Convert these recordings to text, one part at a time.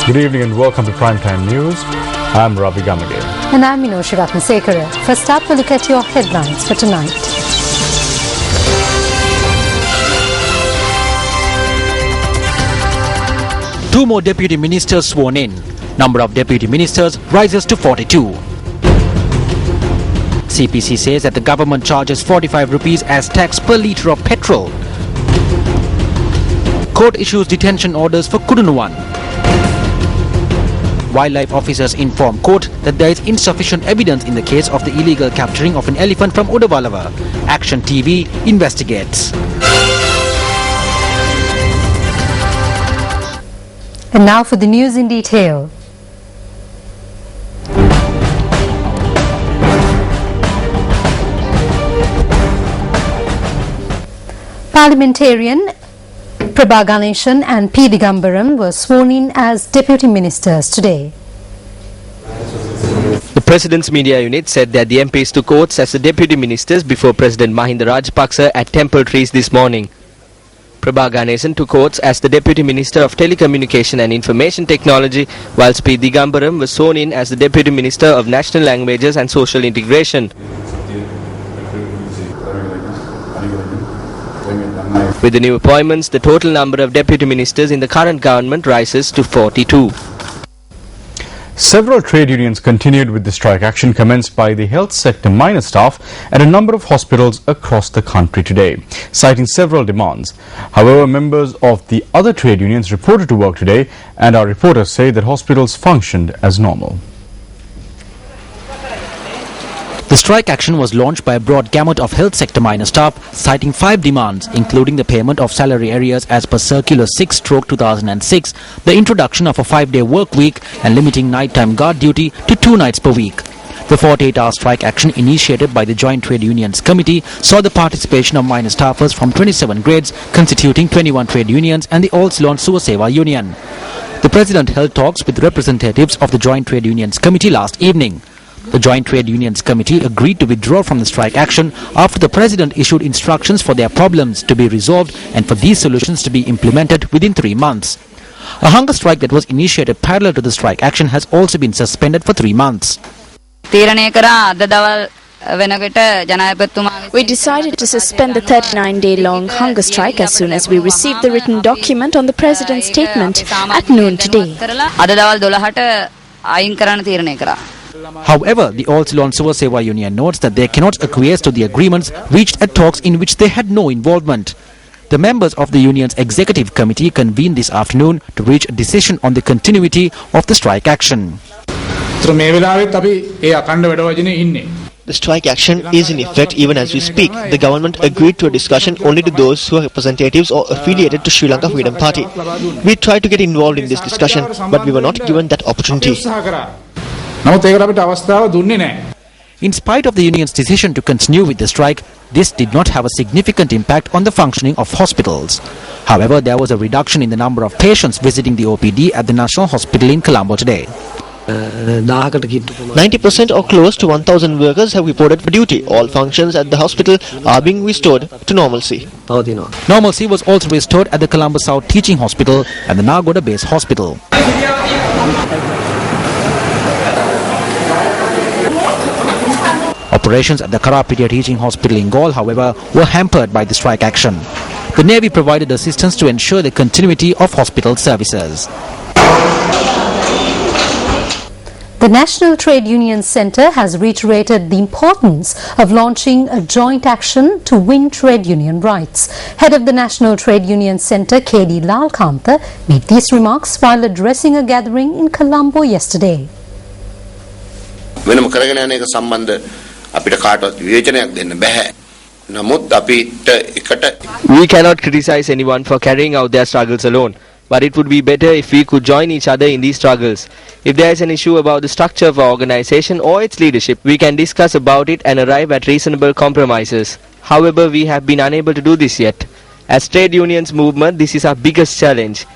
Good evening and welcome to Primetime News. I'm Ravi Gamage. And I'm Minoshi Ratnasekara. First up, we'll look at your headlines for tonight. Two more deputy ministers sworn in. Number of deputy ministers rises to 42. CPC says that the government charges 45 rupees as tax per litre of petrol. Court issues detention orders for Kudunuwan. Wildlife officers inform court that there is insufficient evidence in the case of the illegal capturing of an elephant from Udavalava. Action TV investigates. And now for the news in detail. Parliamentarian Prabha Ganeshan and P. Digambaram were sworn in as deputy ministers today. The President's media unit said that the MPs took oaths as the deputy ministers before President Mahinda Rajapaksa at Temple Trees this morning. Prabha Ganeshan took oaths as the Deputy Minister of Telecommunication and Information Technology, whilst P. Digambaram was sworn in as the Deputy Minister of National Languages and Social Integration. With the new appointments, the total number of deputy ministers in the current government rises to 42. Several trade unions continued with the strike action commenced by the health sector minor staff at a number of hospitals across the country today, citing several demands. However, members of the other trade unions reported to work today, and our reporters say that hospitals functioned as normal. The strike action was launched by a broad gamut of health sector minor staff, citing 5 demands, including the payment of salary arrears as per Circular 6/2006, the introduction of a 5-day work week, and limiting nighttime guard duty to 2 nights per week. The 48-hour strike action initiated by the Joint Trade Unions Committee saw the participation of minor staffers from 27 grades, constituting 21 trade unions and the All Ceylon Suwaseva Union. The President held talks with representatives of the Joint Trade Unions Committee last evening. The Joint Trade Unions Committee agreed to withdraw from the strike action after the President issued instructions for their problems to be resolved and for these solutions to be implemented within 3 months. A hunger strike that was initiated parallel to the strike action has also been suspended for 3 months. We decided to suspend the 39-day-long hunger strike as soon as we received the written document on the President's statement at noon today. However, the All Ceylon Suwaseva Union notes that they cannot acquiesce to the agreements reached at talks in which they had no involvement. The members of the union's executive committee convened this afternoon to reach a decision on the continuity of the strike action. The strike action is in effect even as we speak. The government agreed to a discussion only to those who are representatives or affiliated to Sri Lanka Freedom Party. We tried to get involved in this discussion, but we were not given that opportunity. In spite of the union's decision to continue with the strike, this did not have a significant impact on the functioning of hospitals. However, there was a reduction in the number of patients visiting the OPD at the National Hospital in Colombo today. 90% or close to 1,000 workers have reported for duty. All functions at the hospital are being restored to normalcy. Normalcy was also restored at the Colombo South Teaching Hospital and the Nagoda Base Hospital. Operations at the Karapitia Teaching Hospital in Gaul, however, were hampered by the strike action. The Navy provided assistance to ensure the continuity of hospital services. The National Trade Union Centre has reiterated the importance of launching a joint action to win trade union rights. Head of the National Trade Union Centre, K.D. Lalkantha, made these remarks while addressing a gathering in Colombo yesterday. We cannot criticize anyone for carrying out their struggles alone, but it would be better if we could join each other in these struggles. If there is an issue about the structure of our organization or its leadership, we can discuss about it and arrive at reasonable compromises. However, we have been unable to do this yet. As trade unions movement, this is our biggest challenge.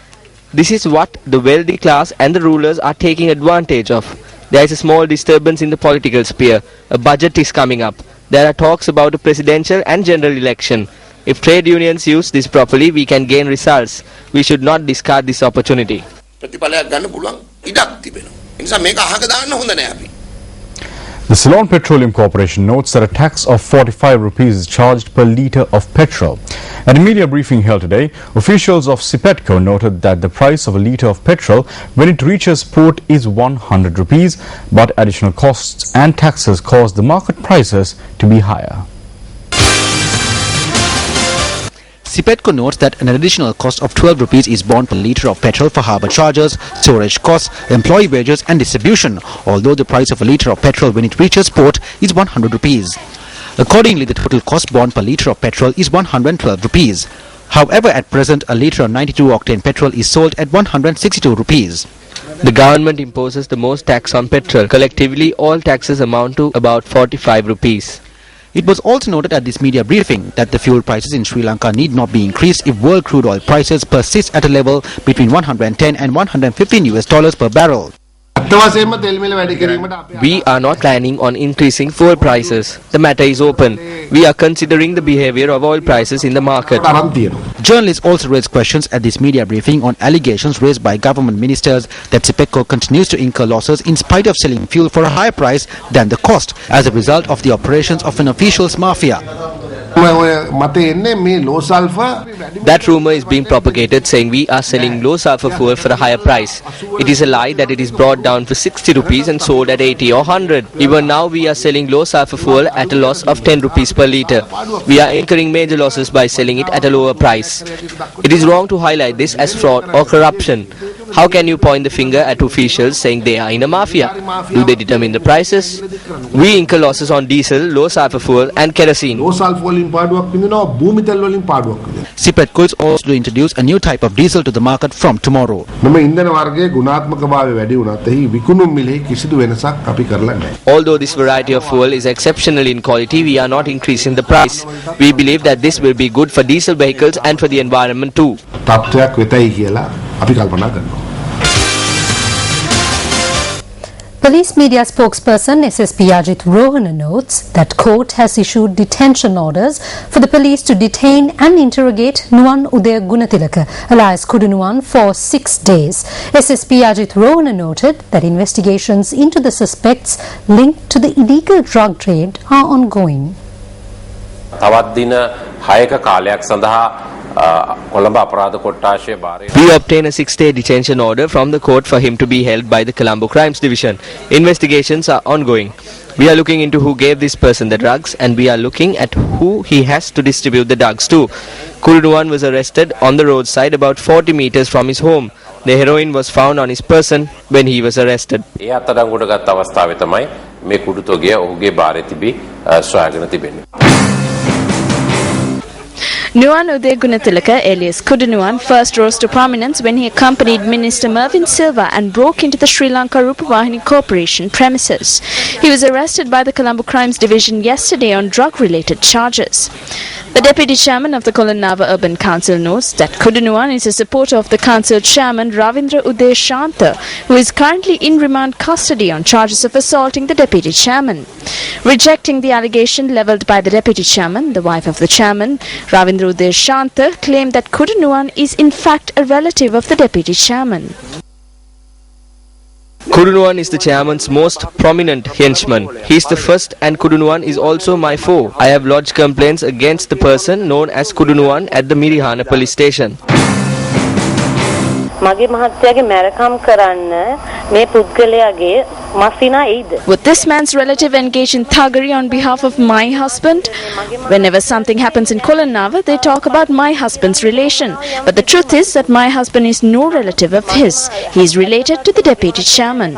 This is what the wealthy class and the rulers are taking advantage of. There is a small disturbance in the political sphere. A budget is coming up. There are talks about a presidential and general election. If trade unions use this properly, we can gain results. We should not discard this opportunity. ප්‍රතිඵලයක් ගන්න පුළුවන් ඉඩක් තිබෙනවා. ඒ නිසා මේක අහක දාන්න හොඳ නෑ අපි. The Ceylon Petroleum Corporation notes that a tax of 45 rupees is charged per litre of petrol. At a media briefing held today, officials of Sipetco noted that the price of a litre of petrol when it reaches port is 100 rupees, but additional costs and taxes cause the market prices to be higher. Sipetco notes that an additional cost of 12 rupees is borne per litre of petrol for harbour charges, storage costs, employee wages and distribution, although the price of a litre of petrol when it reaches port is 100 rupees. Accordingly, the total cost borne per litre of petrol is 112 rupees. However, at present, a litre of 92-octane petrol is sold at 162 rupees. The government imposes the most tax on petrol. Collectively, all taxes amount to about 45 rupees. It was also noted at this media briefing that the fuel prices in Sri Lanka need not be increased if world crude oil prices persist at a level between 110 and 115 US dollars per barrel. We are not planning on increasing fuel prices. The matter is open. We are considering the behavior of oil prices in the market. Journalists also raised questions at this media briefing on allegations raised by government ministers that Sipetco continues to incur losses in spite of selling fuel for a higher price than the cost as a result of the operations of an official's mafia. That rumor is being propagated saying we are selling low sulfur fuel for a higher price. It is a lie that it is brought down for 60 rupees and sold at 80 or 100. Even now we are selling low sulfur fuel at a loss of 10 rupees per litre. We are incurring major losses by selling it at a lower price. It is wrong to highlight this as fraud or corruption. How can you point the finger at officials saying they are in a mafia? Do they determine the prices? We incur losses on diesel, low sulfur fuel and kerosene. Sipetco is also to introduce a new type of diesel to the market from tomorrow. Although this variety of fuel is exceptional in quality, we are not increasing the price. We believe that this will be good for diesel vehicles and for the environment too. Police media spokesperson SSP Ajit Rohana notes that court has issued detention orders for the police to detain and interrogate Nuwan Udaya Gunatilaka alias Kudunuwan for 6 days. SSP Ajit Rohana noted that investigations into the suspects linked to the illegal drug trade are ongoing. We obtained a 6-day detention order from the court for him to be held by the Colombo Crimes Division. Investigations are ongoing. We are looking into who gave this person the drugs and we are looking at who he has to distribute the drugs to. Kudunuwan was arrested on the roadside about 40 meters from his home. The heroin was found on his person when he was arrested. Nuwan Udaya Gunatilaka alias Kudunuwan first rose to prominence when he accompanied Minister Mervyn Silva and broke into the Sri Lanka Rupavahini Corporation premises. He was arrested by the Colombo Crimes Division yesterday on drug-related charges. The Deputy Chairman of the Kolonava Urban Council notes that Kudunuwan is a supporter of the Council Chairman Ravindra Uday Shanta, who is currently in remand custody on charges of assaulting the Deputy Chairman. Rejecting the allegation levelled by the Deputy Chairman, the wife of the Chairman, Ravindra Uday Shanta claimed that Kudunuwan is in fact a relative of the Deputy Chairman. Kudunuwan is the chairman's most prominent henchman. He is the first and Kudunuwan is also my foe. I have lodged complaints against the person known as Kudunuwan at the Mirihana police station. Would this man's relative engage in thuggery on behalf of my husband? Whenever something happens in Kolonava, they talk about my husband's relation. But the truth is that my husband is no relative of his. He is related to the Deputy Chairman.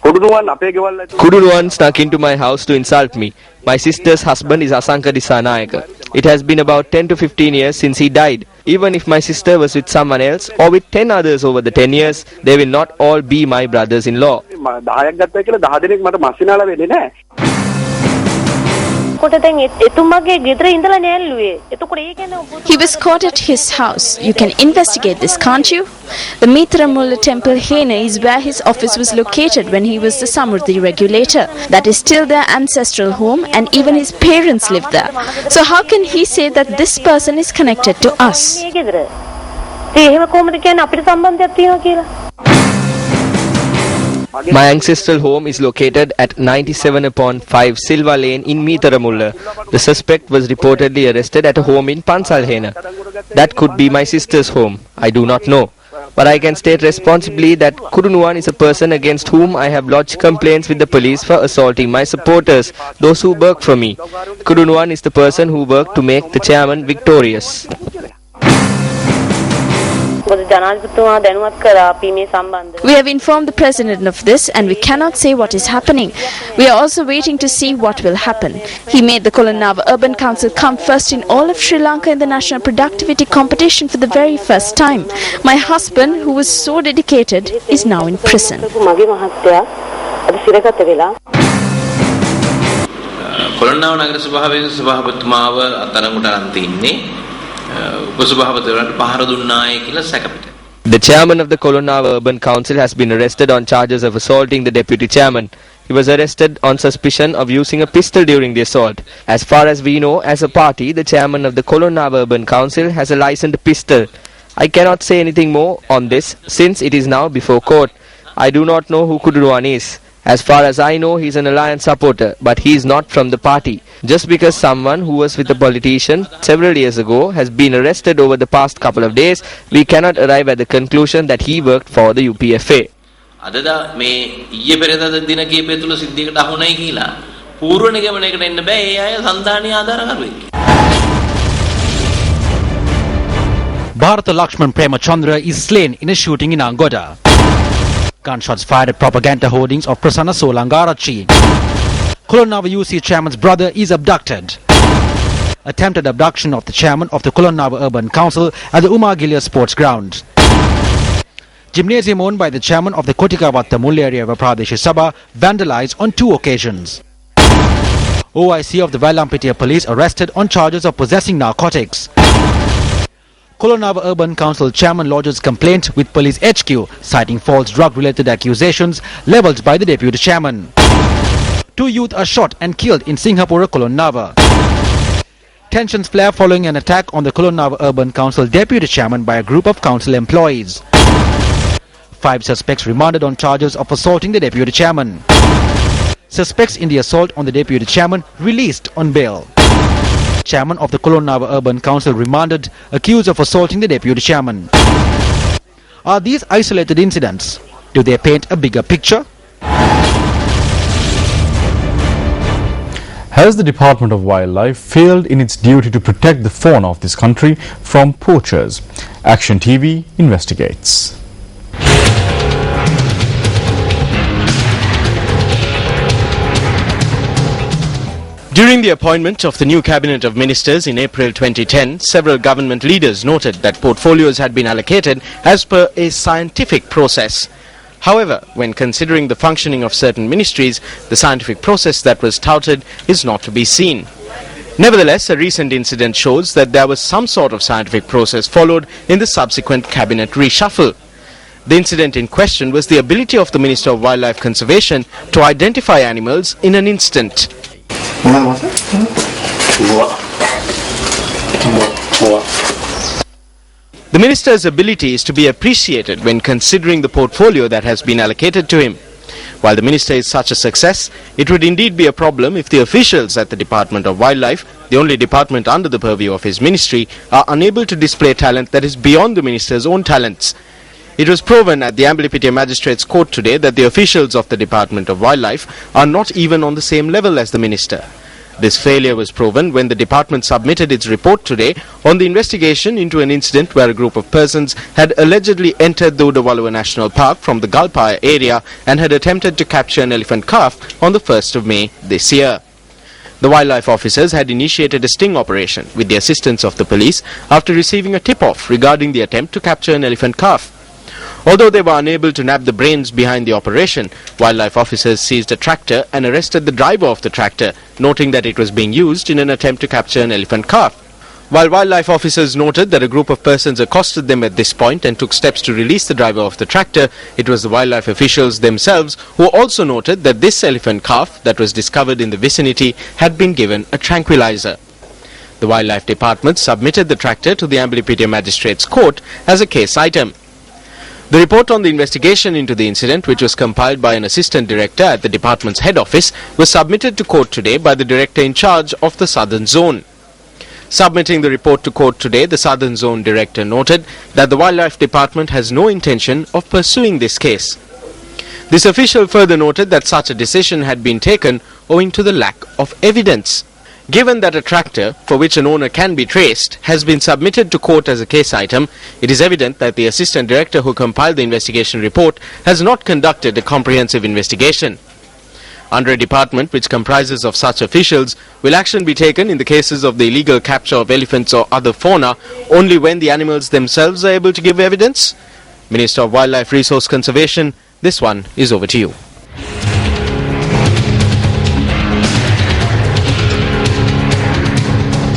Kudunuwan snuck into my house to insult me. My sister's husband is Asanka Disanayaka. It has been about 10 to 15 years since he died. Even if my sister was with someone else or with 10 others over the 10 years, they will not all be my brothers-in-law. He was caught at his house. You can investigate this, can't you? The Mithramulla temple Hena is where his office was located when he was the Samurdhi regulator. That is still their ancestral home, and even his parents lived there. So how can he say that this person is connected to us? My ancestral home is located at 97/5 Silva Lane in Mithramulla. The suspect was reportedly arrested at a home in Pansalhena. That could be my sister's home. I do not know. But I can state responsibly that Kudunuwan is a person against whom I have lodged complaints with the police for assaulting my supporters, those who work for me. Kudunuwan is the person who worked to make the chairman victorious. We have informed the President of this, and we cannot say what is happening. We are also waiting to see what will happen. He made the Kolonava Urban Council come first in all of Sri Lanka in the national productivity competition for the very first time. My husband, who was so dedicated, is now in prison. Kolonnawa නගර සභාවේ සභාපතිතුමාව අත්අඩංගුවට අරන් තින්නේ උපසභාපතිවරයාට පහර දුන්නායි කියලා සැකපිට. The chairman of the Kolonava Urban Council has been arrested on charges of assaulting the deputy chairman. He was arrested on suspicion of using a pistol during the assault. As far as we know, as a party, the chairman of the Kolonava Urban Council has a licensed pistol. I cannot say anything more on this since it is now before court. I do not know who Kudunuwan is. As far as I know, he is an alliance supporter, but he is not from the party. Just because someone who was with a politician several years ago has been arrested over the past couple of days, we cannot arrive at the conclusion that he worked for the UPFA. අදද මේ ඊයේ පෙරේද දින කීපය තුල සිද්ධියකට අහුණයි කියලා පූර්ව නිගමනයකට එන්න බෑ ඒ අය සන්දානීය ආධාරකරුවෙක්. Bharata Lakshman Premachandra is slain in a shooting in Angoda. Gunshots fired at propaganda hoardings of Prasanna Solangarachi. Kolonava UC chairman's brother is abducted. Attempted abduction of the chairman of the Kolonava Urban Council at the Umagilia Sports Ground. Gymnasium owned by the chairman of the Kotikavatta Mullaeriya Pradesh Sabha vandalized on 2 occasions. OIC of the Vallampitiya police arrested on charges of possessing narcotics. Kolonava Urban Council chairman lodges complaint with police HQ citing false drug-related accusations levelled by the deputy chairman. 2 youth are shot and killed in Singhapura, Kolonava. Tensions flare following an attack on the Kolonava Urban Council deputy chairman by a group of council employees. 5 suspects remanded on charges of assaulting the deputy chairman. Suspects in the assault on the deputy chairman released on bail. Chairman of the Kolonava Urban Council remanded, accused of assaulting the deputy chairman. Are these isolated incidents? Do they paint a bigger picture? Has the Department of Wildlife failed in its duty to protect the fauna of this country from poachers? Action TV investigates. During the appointment of the new cabinet of ministers in April 2010, several government leaders noted that portfolios had been allocated as per a scientific process. However, when considering the functioning of certain ministries, the scientific process that was touted is not to be seen. Nevertheless, a recent incident shows that there was some sort of scientific process followed in the subsequent cabinet reshuffle. The incident in question was the ability of the Minister of Wildlife Conservation to identify animals in an instant. The minister's ability is to be appreciated when considering the portfolio that has been allocated to him. While the minister is such a success, it would indeed be a problem if the officials at the Department of Wildlife, the only department under the purview of his ministry, are unable to display talent that is beyond the minister's own talents. It was proven at the Ambalipitiya Magistrates Court today that the officials of the Department of Wildlife are not even on the same level as the minister. This failure was proven when the department submitted its report today on the investigation into an incident where a group of persons had allegedly entered the Udawalawa National Park from the Galpaya area and had attempted to capture an elephant calf on the 1st of May this year. The wildlife officers had initiated a sting operation with the assistance of the police after receiving a tip-off regarding the attempt to capture an elephant calf. Although they were unable to nab the brains behind the operation, wildlife officers seized a tractor and arrested the driver of the tractor, noting that it was being used in an attempt to capture an elephant calf. While wildlife officers noted that a group of persons accosted them at this point and took steps to release the driver of the tractor, it was the wildlife officials themselves who also noted that this elephant calf that was discovered in the vicinity had been given a tranquilizer. The Wildlife Department submitted the tractor to the Ambalipitia Magistrates Court as a case item. The report on the investigation into the incident, which was compiled by an assistant director at the department's head office, was submitted to court today by the director in charge of the Southern Zone. Submitting the report to court today, the Southern Zone Director noted that the Wildlife Department has no intention of pursuing this case. This official further noted that such a decision had been taken owing to the lack of evidence. Given that a tractor, for which an owner can be traced, has been submitted to court as a case item, it is evident that the Assistant Director who compiled the investigation report has not conducted a comprehensive investigation. Under a department which comprises of such officials, will action be taken in the cases of the illegal capture of elephants or other fauna only when the animals themselves are able to give evidence? Minister of Wildlife Resource Conservation, this one is over to you.